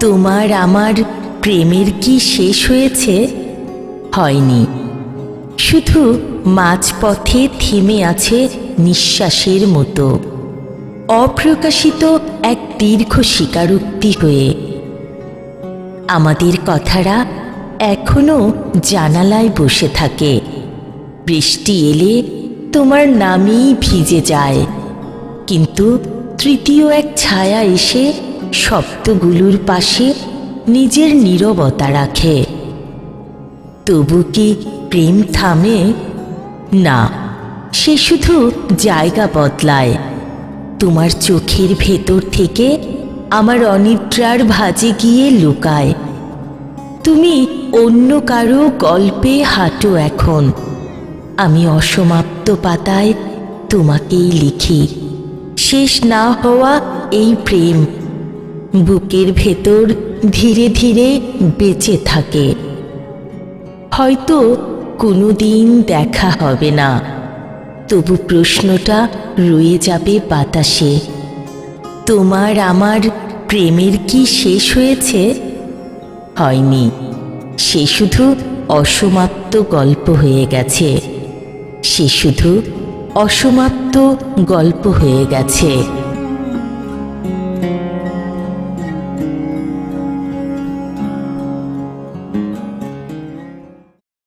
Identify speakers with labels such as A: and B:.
A: তোমার আমার প্রেমের কি শেষ হয়েছে? হয়নি, শুধু মাঝপথে থেমে আছে নিঃশ্বাসের মতো, অপ্রকাশিত এক দীর্ঘ স্বীকারোক্তি হয়ে। আমাদের কথাটা এখনো জানালায় বসে থাকে, বৃষ্টি এলে তোমার নামেই ভিজে যায়, কিন্তু তৃতীয় এক ছায়া এসে শব্দগুলোর পাশে নিজের নীরবতা রাখে। তবু কি প্রেম থামে? না, সে শুধু জায়গা বদলায়। তোমার চোখের ভেতর থেকে আমার অনিদ্রার ভাঁজে গিয়ে লুকায়। তুমি অন্য কারো গল্পে হাঁটো এখন, আমি অসমাপ্ত পাতায় তোমাকেই লিখি শেষ না হওয়া এই প্রেম, বুকের ভেতর ধীরে ধীরে বেঁচে থাকে। হয়তো কোনোদিন দেখা হবে না, তবু প্রশ্নটা রয়ে যাবে বাতাসে, তোমার আমার প্রেমের কি শেষ হয়েছে? হয়নি, সে শুধু অসমাপ্ত গল্প হয়ে গেছে, সে শুধু অসমাপ্ত গল্প হয়ে গেছে।